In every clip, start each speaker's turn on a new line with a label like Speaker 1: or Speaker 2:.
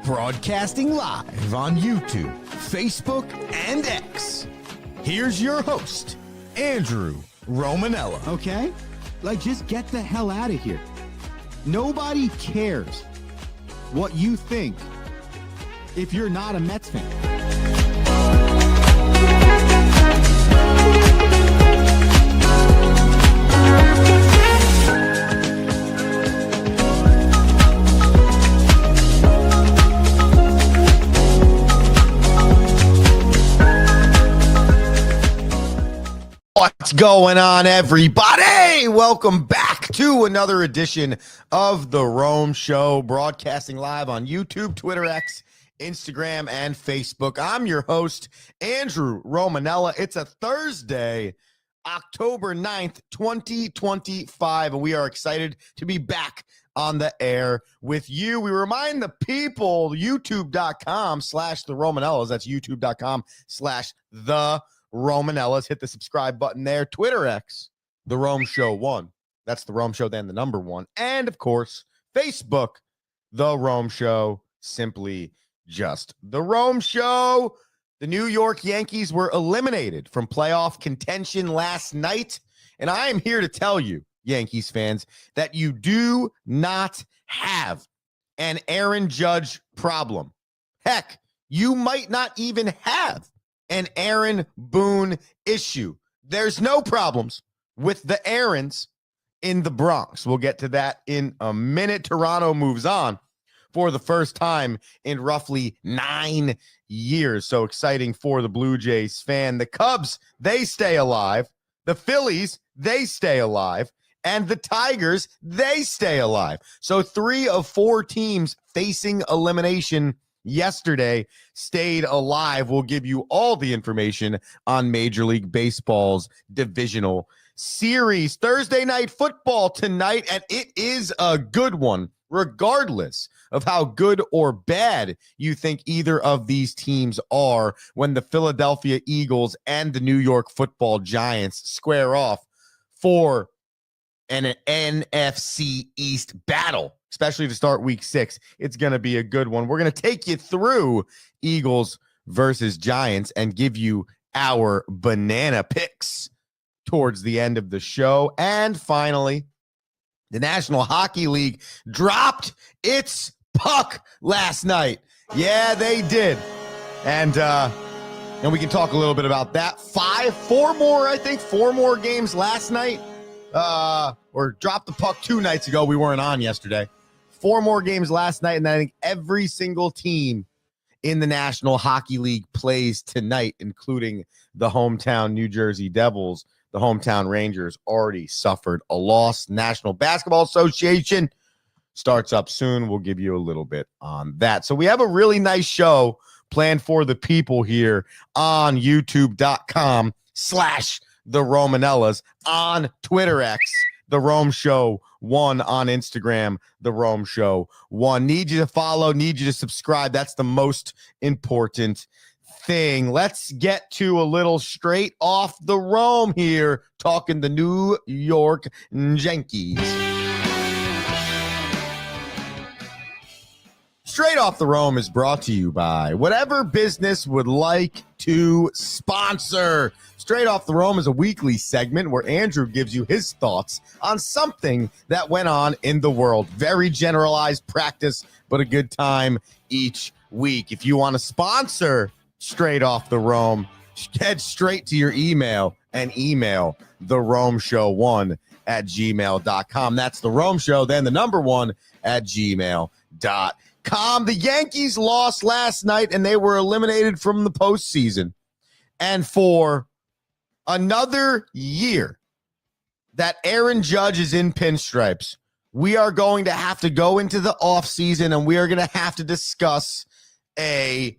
Speaker 1: Broadcasting live on YouTube, Facebook, and X. Here's your host, Andrew Romanella.
Speaker 2: Okay? Like, just get the hell out of here. Nobody cares what you think if you're not a Mets fan.
Speaker 1: What's going on, everybody? Welcome back to another edition of The Rome Show, broadcasting live on YouTube, Twitter, X, Instagram, and Facebook. I'm your host, Andrew Romanella. It's a Thursday, October 9th, 2025, and we are excited to be back on the air with you. We remind the people, youtube.com/The Romanellas. That's youtube.com/The Romanellas. Hit the subscribe button there. Twitter X, The Rome Show 1. That's The Rome Show, then the number 1. And, of course, Facebook, The Rome Show. Simply just The Rome Show. The New York Yankees were eliminated from playoff contention last night. And I am here to tell you, Yankees fans, that you do not have an Aaron Judge problem. Heck, you might not even have an Aaron Boone issue. There's no problems with the Aarons in the Bronx. We'll get to that in a minute. Toronto moves on for the first time in roughly 9 years. So exciting for the Blue Jays fan. The Cubs, they stay alive. The Phillies, they stay alive. And the Tigers, they stay alive. So 3 of 4 teams facing elimination yesterday stayed alive. We'll give you all the information on Major League Baseball's divisional series. Thursday night football tonight, and it is a good one, regardless of how good or bad you think either of these teams are, when the Philadelphia Eagles and the New York Football Giants square off for an NFC East battle, especially to start week 6. It's going to be a good one. We're going to take you through Eagles versus Giants and give you our banana picks towards the end of the show. And finally, the National Hockey League dropped its puck last night. Yeah, they did. And we can talk a little bit about that. 4 more games last night. Or dropped the puck 2 nights ago. We weren't on yesterday. 4 more games last night, and I think every single team in the National Hockey League plays tonight, including the hometown New Jersey Devils. The hometown Rangers already suffered a loss. National Basketball Association starts up soon. We'll give you a little bit on that. So we have a really nice show planned for the people here on youtube.com/The Romanellas, on Twitter X, The Rome Show 1, on Instagram, The Rome Show 1. Need you to follow, need you to subscribe. That's the most important thing. Let's get to a little straight off the Rome here, talking the New York Yankees. Straight Off the Rome is brought to you by whatever business would like to sponsor. Straight Off the Rome is a weekly segment where Andrew gives you his thoughts on something that went on in the world. Very generalized practice, but a good time each week. If you want to sponsor Straight Off the Rome, head straight to your email and email theromeshow1@gmail.com. That's the Rome Show, then the number 1 at gmail.com. The Yankees lost last night, and they were eliminated from the postseason. And for another year that Aaron Judge is in pinstripes, we are going to have to go into the offseason, and we are going to have to discuss a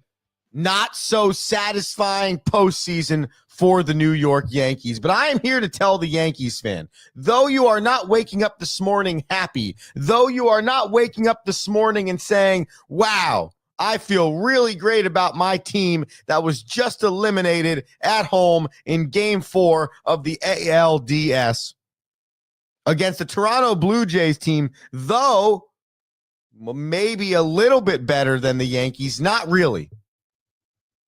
Speaker 1: not so satisfying postseason for the New York Yankees. But I am here to tell the Yankees fan, though you are not waking up this morning happy, though you are not waking up this morning and saying, wow, I feel really great about my team that was just eliminated at home in Game 4 of the ALDS against the Toronto Blue Jays team, though maybe a little bit better than the Yankees. Not really.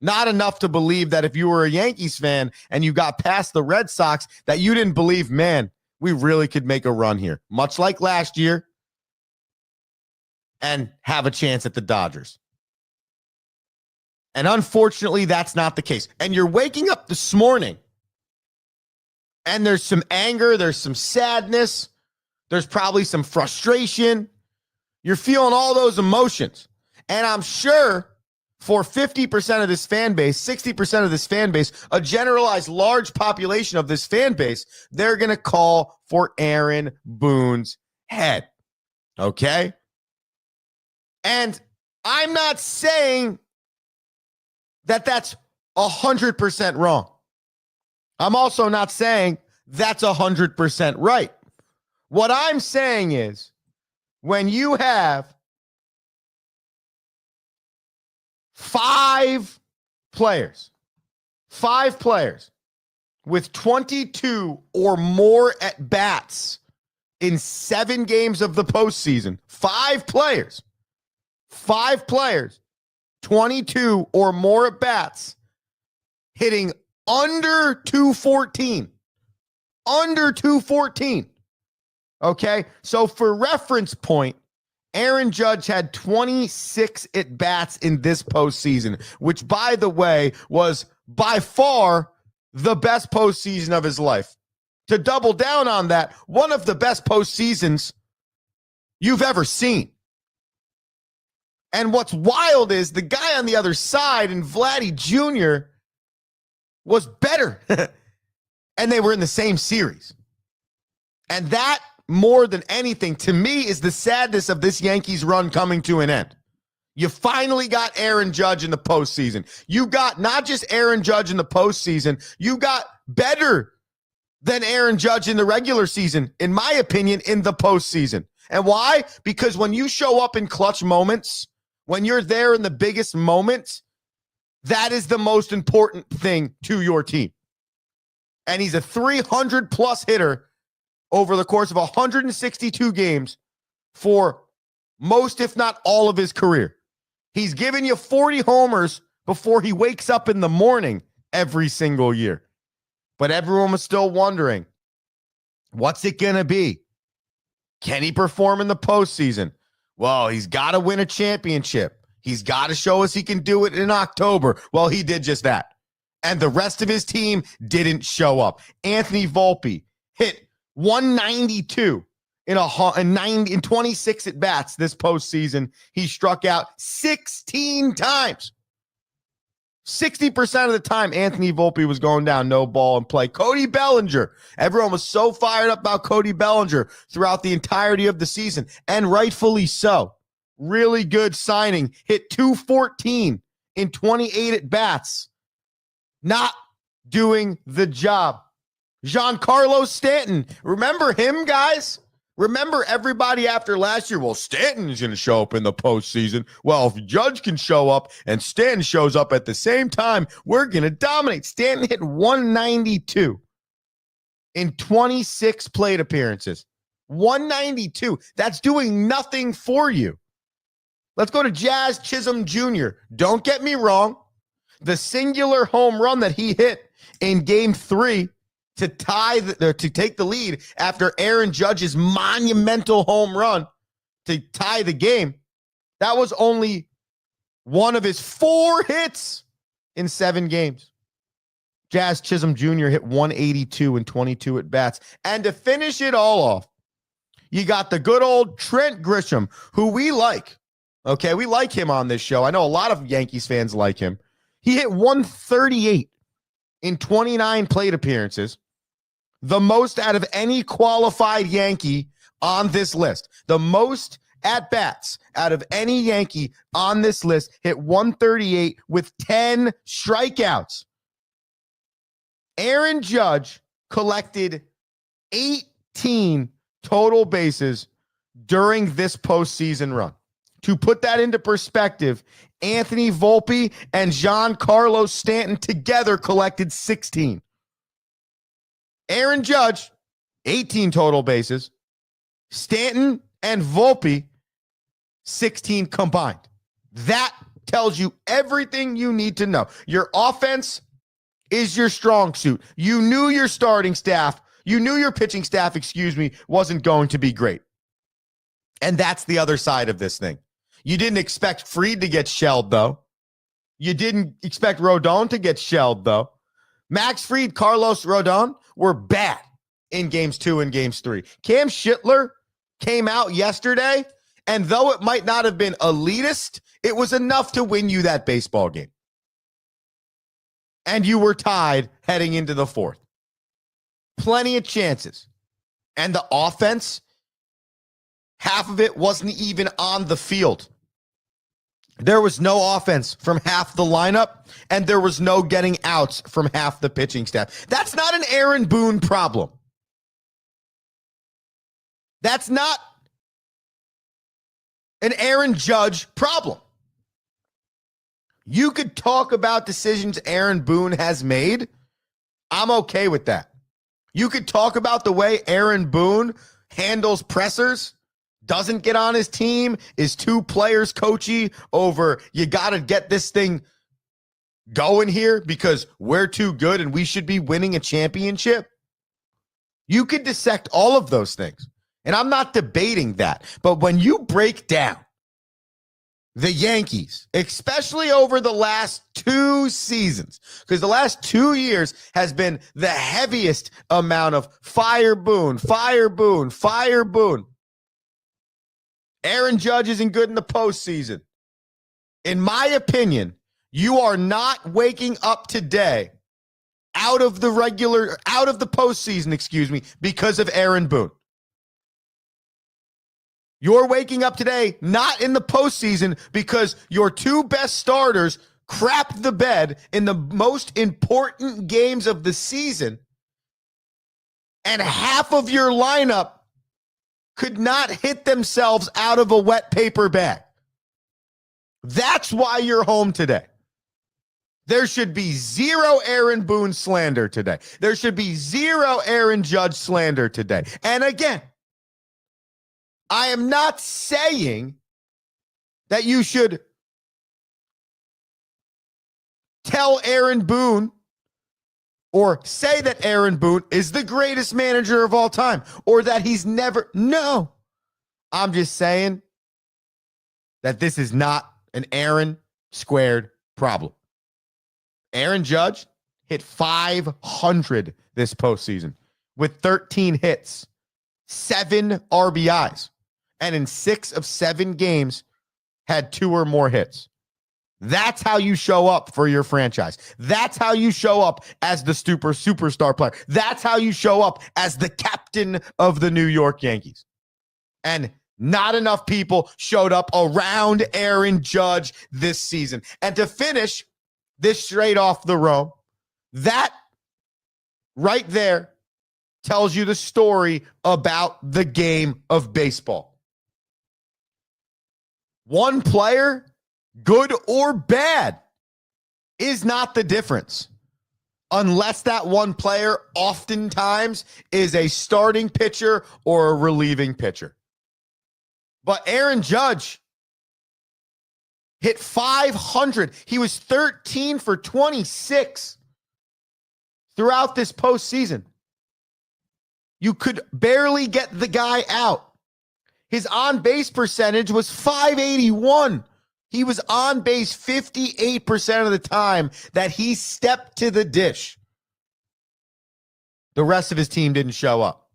Speaker 1: Not enough to believe that if you were a Yankees fan and you got past the Red Sox, that you didn't believe, man, we really could make a run here. Much like last year, and have a chance at the Dodgers. And unfortunately, that's not the case. And you're waking up this morning, and there's some anger, there's some sadness, there's probably some frustration. You're feeling all those emotions. And I'm sure for 50% of this fan base, 60% of this fan base, a generalized large population of this fan base, they're going to call for Aaron Boone's head. Okay? And I'm not saying that that's 100% wrong. I'm also not saying that's 100% right. What I'm saying is when you have 5 players with 22 or more at bats in 7 games of the postseason, 5 players, 22 or more at bats, hitting under 214. Under 214. Okay? So for reference point, Aaron Judge had 26 at bats in this postseason, which, by the way, was by far the best postseason of his life. To double down on that, one of the best postseasons you've ever seen. And what's wild is the guy on the other side, in Vladdy Jr., was better. And they were in the same series. And that, more than anything, to me, is the sadness of this Yankees run coming to an end. You finally got Aaron Judge in the postseason. You got not just Aaron Judge in the postseason, you got better than Aaron Judge in the regular season, in my opinion, in the postseason. And why? Because when you show up in clutch moments, when you're there in the biggest moments, that is the most important thing to your team. And he's a 300-plus hitter over the course of 162 games for most, if not all, of his career. He's given you 40 homers before he wakes up in the morning every single year. But everyone was still wondering, what's it going to be? Can he perform in the postseason? Well, he's got to win a championship. He's got to show us he can do it in October. Well, he did just that. And the rest of his team didn't show up. Anthony Volpe hit 192 in 26 at bats this postseason. He struck out 16 times. 60% of the time, Anthony Volpe was going down, no ball in play. Cody Bellinger. Everyone was so fired up about Cody Bellinger throughout the entirety of the season, and rightfully so. Really good signing. Hit 214 in 28 at bats. Not doing the job. Giancarlo Stanton. Remember him, guys? Remember everybody after last year? Well, Stanton's going to show up in the postseason. Well, if Judge can show up and Stanton shows up at the same time, we're going to dominate. Stanton hit 192 in 26 plate appearances. 192. That's doing nothing for you. Let's go to Jazz Chisholm Jr. Don't get me wrong. The singular home run that he hit in Game 3 to take the lead after Aaron Judge's monumental home run to tie the game, that was only one of his 4 hits in 7 games. Jazz Chisholm Jr. hit 182 in 22 at bats. And to finish it all off, you got the good old Trent Grisham, who we like. Okay, we like him on this show. I know a lot of Yankees fans like him. He hit 138 in 29 plate appearances, the most out of any qualified Yankee on this list. The most at-bats out of any Yankee on this list, hit 138 with 10 strikeouts. Aaron Judge collected 18 total bases during this postseason run. To put that into perspective, Anthony Volpe and Giancarlo Stanton together collected 16. Aaron Judge, 18 total bases. Stanton and Volpe, 16 combined. That tells you everything you need to know. Your offense is your strong suit. You knew your starting staff, you knew your pitching staff, wasn't going to be great. And that's the other side of this thing. You didn't expect Fried to get shelled, though. You didn't expect Rodon to get shelled, though. Max Fried, Carlos Rodon were bad in games 2 and games 3. Cam Schittler came out yesterday, and though it might not have been elitist, it was enough to win you that baseball game. And you were tied heading into the 4th. Plenty of chances. And the offense, half of it wasn't even on the field. There was no offense from half the lineup, and there was no getting outs from half the pitching staff. That's not an Aaron Boone problem. That's not an Aaron Judge problem. You could talk about decisions Aaron Boone has made. I'm okay with that. You could talk about the way Aaron Boone handles pressers, doesn't get on his team, is 2 players coachy over, you got to get this thing going here because we're too good and we should be winning a championship. You could dissect all of those things. And I'm not debating that. But when you break down the Yankees, especially over the last 2 seasons, because the last 2 years has been the heaviest amount of fire Boone, fire Boone, fire Boone. Aaron Judge isn't good in the postseason. In my opinion, you are not waking up today out of the postseason, because of Aaron Boone. You're waking up today not in the postseason because your 2 best starters crapped the bed in the most important games of the season, and half of your lineup could not hit themselves out of a wet paper bag. That's why you're home today. There should be 0 Aaron Boone slander today. There should be 0 Aaron Judge slander today. And again, I am not saying that you should tell Aaron Boone or say that Aaron Boone is the greatest manager of all time or that he's never. No, I'm just saying that this is not an Aaron squared problem. Aaron Judge hit .500 this postseason with 13 hits, 7 RBIs, and in 6 of 7 games had 2 or more hits. That's how you show up for your franchise. That's how you show up as the superstar player. That's how you show up as the captain of the New York Yankees. And not enough people showed up around Aaron Judge this season. And to finish this straight off the row, that right there tells you the story about the game of baseball. One player, good or bad, is not the difference. Unless that one player oftentimes is a starting pitcher or a relieving pitcher. But Aaron Judge hit .500. He was 13 for 26 throughout this postseason. You could barely get the guy out. His on-base percentage was .581. He was on base 58% of the time that he stepped to the dish. The rest of his team didn't show up.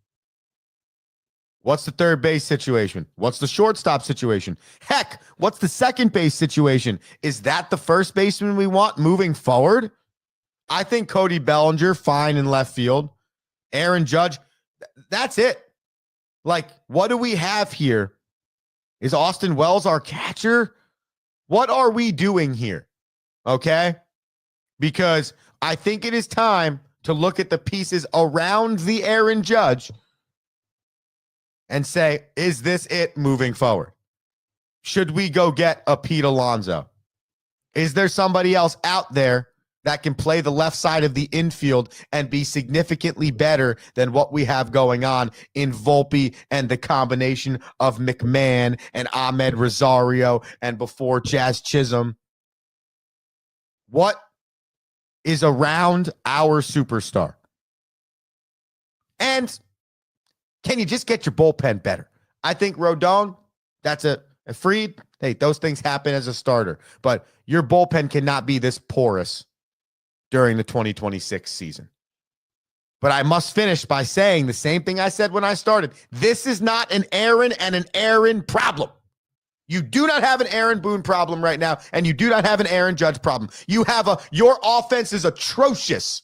Speaker 1: What's the third base situation? What's the shortstop situation? Heck, what's the second base situation? Is that the first baseman we want moving forward? I think Cody Bellinger, fine in left field. Aaron Judge, that's it. Like, what do we have here? Is Austin Wells our catcher? What are we doing here? Okay? Because I think it is time to look at the pieces around the Aaron Judge and say, is this it moving forward? Should we go get a Pete Alonso? Is there somebody else out there that can play the left side of the infield and be significantly better than what we have going on in Volpe and the combination of McMahon and Ahmed Rosario and before Jazz Chisholm. What is around our superstar? And can you just get your bullpen better? I think Rodon, that's a Fried. Hey, those things happen as a starter, but your bullpen cannot be this porous during the 2026 season. But I must finish by saying the same thing I said when I started. This is not an Aaron and an Aaron problem. You do not have an Aaron Boone problem right now, and you do not have an Aaron Judge problem. Your offense is atrocious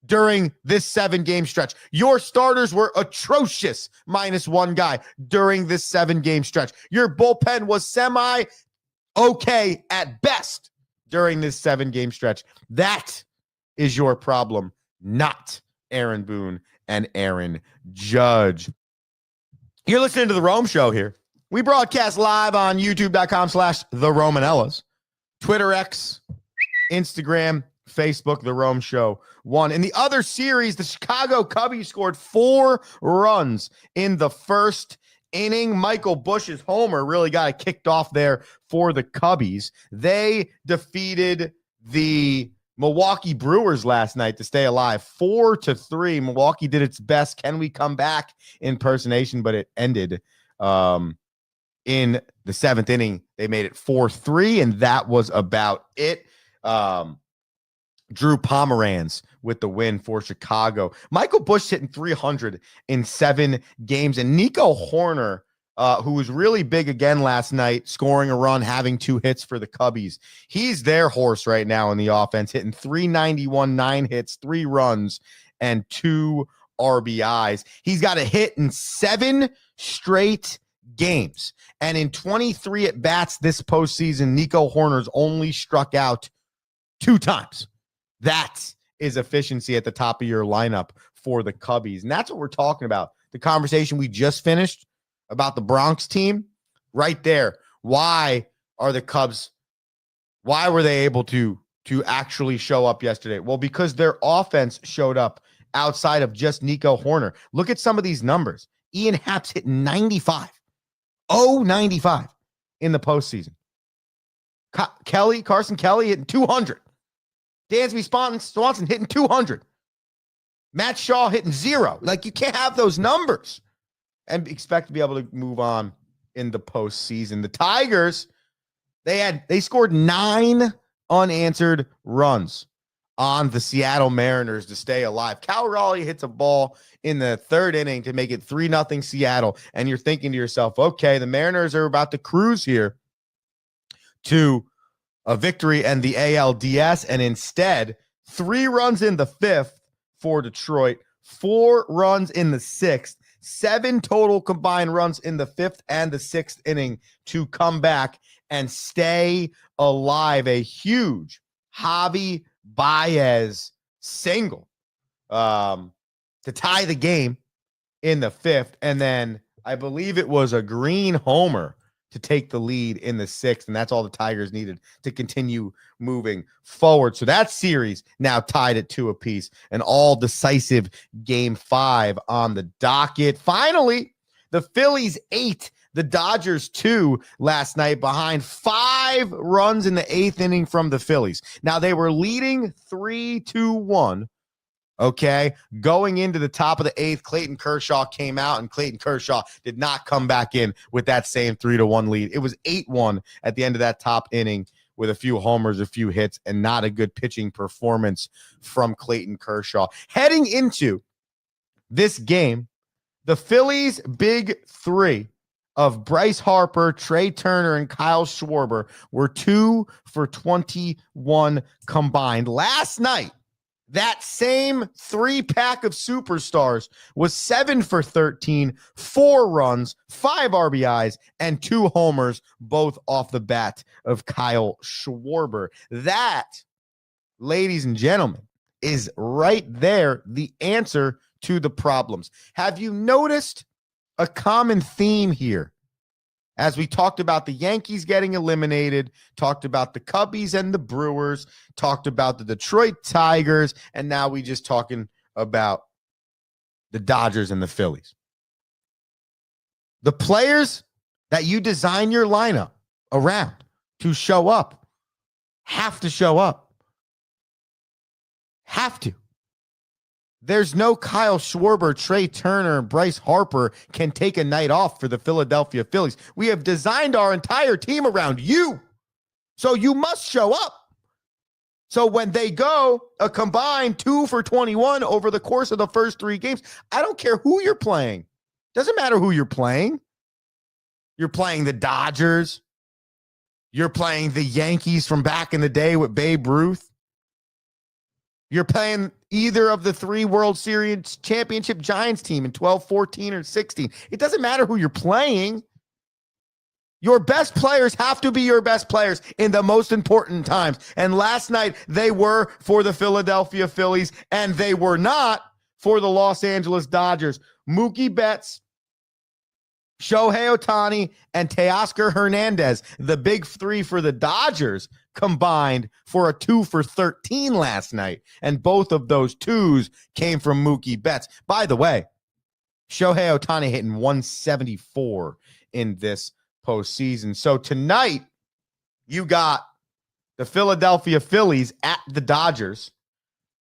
Speaker 1: during this 7-game stretch. Your starters were atrocious, -1 guy during this 7-game stretch. Your bullpen was semi-okay at best during this 7-game stretch. That is your problem, not Aaron Boone and Aaron Judge. You're listening to The Rome Show here. We broadcast live on youtube.com/The Romanellas, Twitter X, Instagram, Facebook, The Rome Show 1. In the other series, the Chicago Cubbies scored 4 runs in the first inning. Michael Busch's homer really got it kicked off there for the Cubbies. They defeated the Milwaukee Brewers last night to stay alive 4-3. Milwaukee did its best. Can we come back? Impersonation, but it ended in the 7th inning. They made it 4-3, and that was about it. Drew Pomeranz with the win for Chicago. Michael Busch hitting 300 in 7 games. And Nico Horner, who was really big again last night, scoring a run, having 2 hits for the Cubbies. He's their horse right now in the offense, hitting 391, 9 hits, 3 runs, and 2 RBIs. He's got a hit in 7 straight games. And in 23 at-bats this postseason, Nico Horner's only struck out 2 times. That is efficiency at the top of your lineup for the Cubbies. And that's what we're talking about. The conversation we just finished about the Bronx team, right there. Why are the Cubs, why were they able to actually show up yesterday? Well, because their offense showed up outside of just Nico Horner. Look at some of these numbers. Ian Happ's hit 95. 95 in the postseason. Carson Kelly hitting 200. Dansby Swanson hitting 200. Matt Shaw hitting 0. Like, you can't have those numbers and expect to be able to move on in the postseason. The Tigers, they scored 9 unanswered runs on the Seattle Mariners to stay alive. Cal Raleigh hits a ball in the 3rd inning to make it 3-0 Seattle. And you're thinking to yourself, okay, the Mariners are about to cruise here to a victory and the ALDS. And instead, 3 runs in the 5th for Detroit, 4 runs in the 6th, 7 total combined runs in the 5th and the 6th inning to come back and stay alive. A huge Javi Baez single to tie the game in the 5th. And then I believe it was a Green homer to take the lead in the 6th. And that's all the Tigers needed to continue moving forward. So that series now tied at 2 apiece. An all decisive game 5 on the docket. Finally, the Phillies 8, the Dodgers 2 last night behind 5 runs in the 8th inning from the Phillies. Now they were leading 3-1. Okay, going into the top of the 8th, Clayton Kershaw came out, and Clayton Kershaw did not come back in with that same 3-1 lead. It was 8-1 at the end of that top inning with a few homers, a few hits, and not a good pitching performance from Clayton Kershaw. Heading into this game, the Phillies' big 3 of Bryce Harper, Trey Turner, and Kyle Schwarber were 2 for 21 combined. Last night, that same 3-pack of superstars was 7 for 13, 4 runs, 5 RBIs, and 2 homers, both off the bat of Kyle Schwarber. That, ladies and gentlemen, is right there the answer to the problems. Have you noticed a common theme here As we talked about the Yankees getting eliminated, talked about the Cubbies and the Brewers, talked about the Detroit Tigers, and now we just talking about the Dodgers and the Phillies. The players that you design your lineup around to show up have to show up. Have to. There's no Kyle Schwarber, Trey Turner, and Bryce Harper can take a night off for the Philadelphia Phillies. We have designed our entire team around you. So you must show up. So when they go a combined 2 for 21 over the course of the first 3 games, I don't care who you're playing. Doesn't matter who you're playing. You're playing the Dodgers. You're playing the Yankees from back in the day with Babe Ruth. You're playing either of the 3 World Series championship Giants team in 12, 14, or 16. It doesn't matter who you're playing. Your best players have to be your best players in the most important times. And last night, they were for the Philadelphia Phillies, and they were not for the Los Angeles Dodgers. Mookie Betts, Shohei Ohtani, and Teoscar Hernandez, the big 3 for the Dodgers, combined for a 2 for 13 last night. And both of those 2s came from Mookie Betts. By the way, Shohei Ohtani hitting 174 in this postseason. So tonight, you got the Philadelphia Phillies at the Dodgers.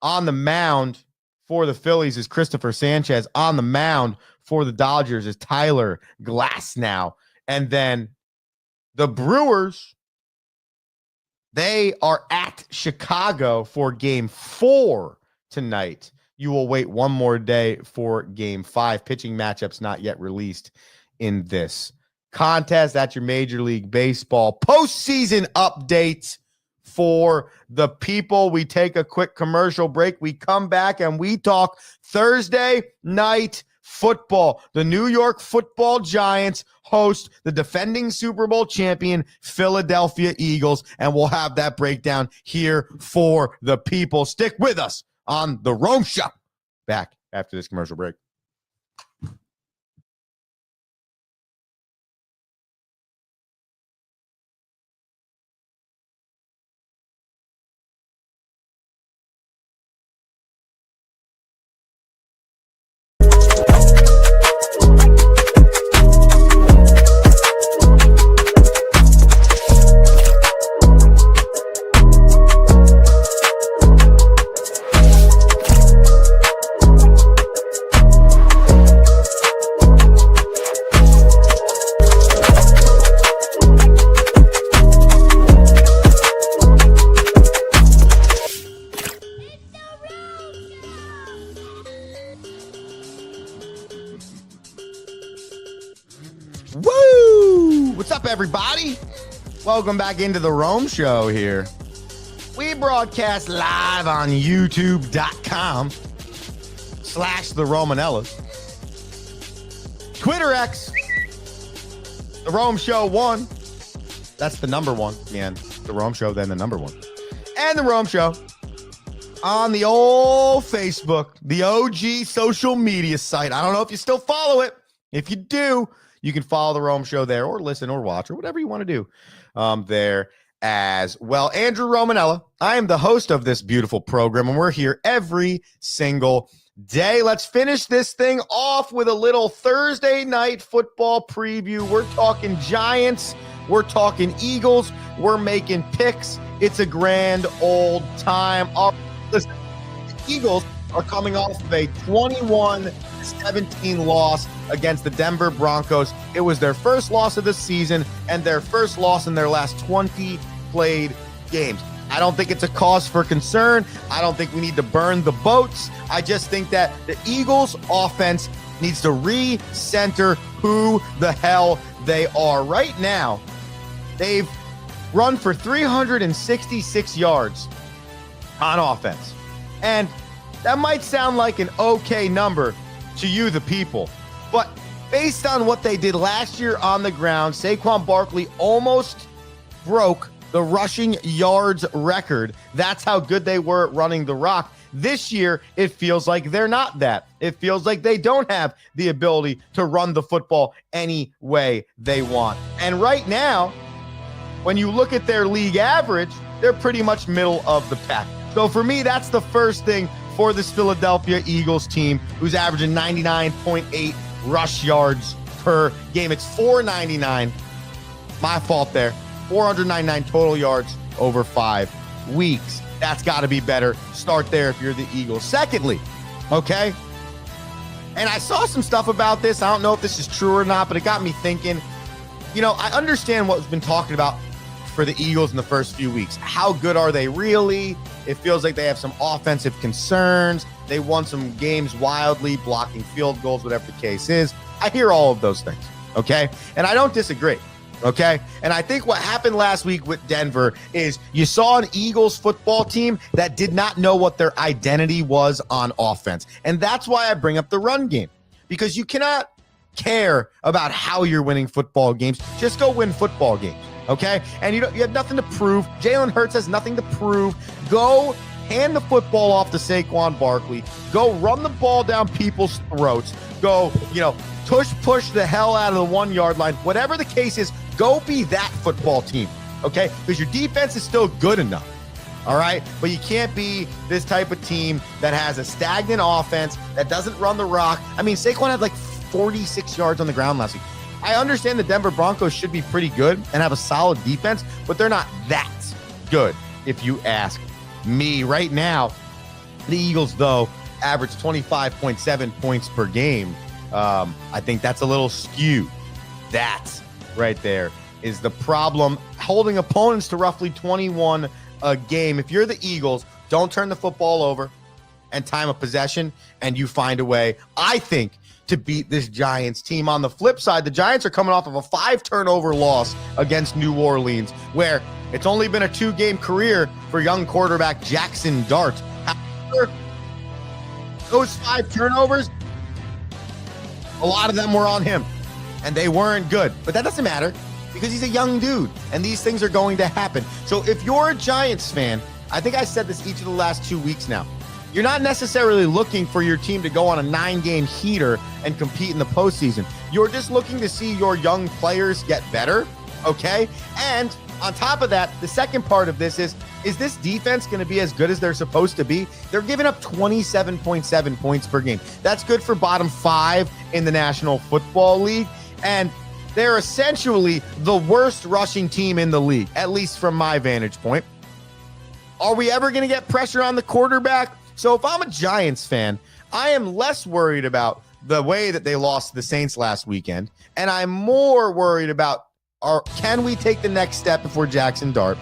Speaker 1: On the mound for the Phillies is Christopher Sanchez. On the mound for the Dodgers is Tyler Glasnow. And then the Brewers, they are at Chicago for game 4 tonight. You will wait one more day for game 5. Pitching matchups not yet released in this contest. That's your Major League Baseball postseason update for the people. We take a quick commercial break. We come back and we talk Thursday night football. The New York Football Giants host the defending Super Bowl champion Philadelphia Eagles, and we'll have that breakdown here for the people. Stick with us on The Rome Show. Back after this commercial break. Woo! What's up, everybody? Welcome back into the Rome Show here. We broadcast live on youtube.com/the Romanellas. Twitter X, the Rome Show 1. That's the number 1. Yeah, the Rome Show, then the number 1. And the Rome Show on the old Facebook, the OG social media site. I don't know if you still follow it. If you do, you can follow the Rome Show there, or listen or watch or whatever you want to do there as well. Andrew Romanella, I am the host of this beautiful program, and we're here every single day. Let's finish this thing off with a little Thursday night football preview. We're talking Giants. We're talking Eagles. We're making picks. It's a grand old time. Listen, the Eagles are coming off of a 21-17 loss against the Denver Broncos. It was their first loss of the season and their first loss in their last 20 played games. I don't think it's a cause for concern. I don't think we need to burn the boats. I just think that the Eagles offense needs to re-center who the hell they are. Right now, they've run for 366 yards on offense. And that might sound like an okay number to you, the people. But based on what they did last year on the ground, Saquon Barkley almost broke the rushing yards record. That's how good they were at running the rock. This year, it feels like they're not that. It feels like they don't have the ability to run the football any way they want. And right now, when you look at their league average, they're pretty much middle of the pack. So for me, that's the first thing for this Philadelphia Eagles team, who's averaging 99.8 rush yards per game. It's 499. My fault there. 499 total yards over 5 weeks. That's got to be better. Start there if you're the Eagles. Secondly, okay, and I saw some stuff about this. I don't know if this is true or not, but it got me thinking. You know, I understand what's been talking about for the Eagles in the first few weeks. How good are they really? It feels like they have some offensive concerns. They won some games wildly, blocking field goals, whatever the case is. I hear all of those things, okay? And I don't disagree, okay? And I think what happened last week with Denver is you saw an Eagles football team that did not know what their identity was on offense. And that's why I bring up the run game, because you cannot care about how you're winning football games. Just go win football games. Okay, and you have nothing to prove. Jalen Hurts has nothing to prove. Go hand the football off to Saquon Barkley. Go run the ball down people's throats. Go, push the hell out of the 1 yard line. Whatever the case is, go be that football team. Okay, because your defense is still good enough. All right, but you can't be this type of team that has a stagnant offense that doesn't run the rock. I mean, Saquon had like 46 yards on the ground last week. I understand the Denver Broncos should be pretty good and have a solid defense, but they're not that good, if you ask me. Right now, the Eagles, though, average 25.7 points per game. I think that's a little skewed. That right there is the problem, holding opponents to roughly 21 a game. If you're the Eagles, don't turn the football over and time of possession, and you find a way, I think, to beat this Giants team. On the flip side, the Giants are coming off of a 5-turnover loss against New Orleans, where it's only been a 2-game career for young quarterback Jackson Dart. However, those 5 turnovers, a lot of them were on him, and they weren't good. But that doesn't matter, because he's a young dude, and these things are going to happen. So if you're a Giants fan, I think I said this each of the last 2 weeks now, you're not necessarily looking for your team to go on a 9-game heater and compete in the postseason. You're just looking to see your young players get better, okay? And on top of that, the second part of this is this defense going to be as good as they're supposed to be? They're giving up 27.7 points per game. That's good for bottom 5 in the National Football League, and they're essentially the worst rushing team in the league, at least from my vantage point. Are we ever going to get pressure on the quarterback? So if I'm a Giants fan, I am less worried about the way that they lost to the Saints last weekend, and I'm more worried about can we take the next step if we're Jackson Dart?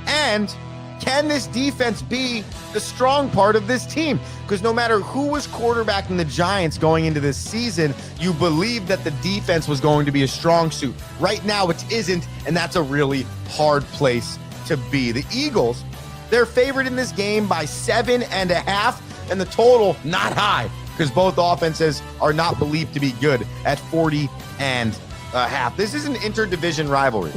Speaker 1: And can this defense be the strong part of this team? Because no matter who was quarterbacking the Giants going into this season, you believed that the defense was going to be a strong suit. Right now it isn't, and that's a really hard place to be. The Eagles, they're favored in this game by 7.5, and the total not high because both offenses are not believed to be good at 40.5. This is an interdivision rivalry,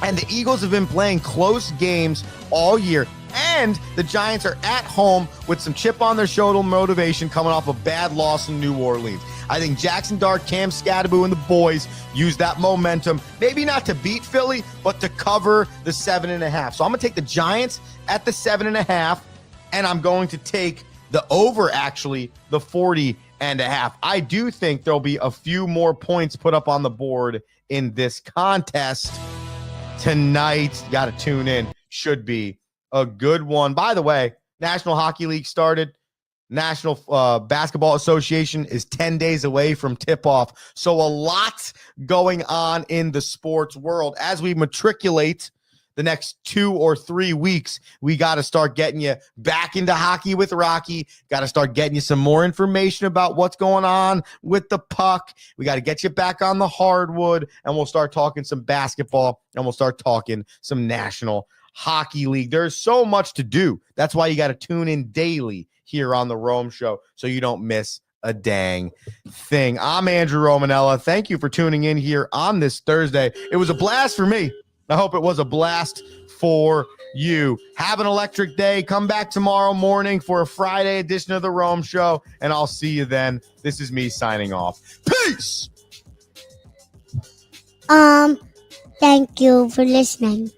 Speaker 1: and the Eagles have been playing close games all year, and the Giants are at home with some chip on their shoulder motivation coming off a bad loss in New Orleans. I think Jackson Dart, Cam Scadaboo, and the boys use that momentum, maybe not to beat Philly, but to cover the 7.5. So I'm going to take the Giants at the 7.5, and I'm going to take the over, actually, the 40.5. I do think there'll be a few more points put up on the board in this contest tonight. Got to tune in. Should be a good one. By the way, National Hockey League started. National Basketball Association is 10 days away from tip-off. So a lot going on in the sports world. As we matriculate the next 2 or 3 weeks, we got to start getting you back into hockey with Rocky. Got to start getting you some more information about what's going on with the puck. We got to get you back on the hardwood, and we'll start talking some basketball, and we'll start talking some National Hockey League. There's so much to do. That's why you got to tune in daily here on the Rome Show so you don't miss a dang thing. I'm Andrew Romanella. Thank you for tuning in here on this Thursday. It was a blast for me. I hope it was a blast for you have an electric day. Come back tomorrow morning for a Friday edition of the Rome Show, and I'll see you then. This is me signing off. Peace.
Speaker 3: Thank you for listening.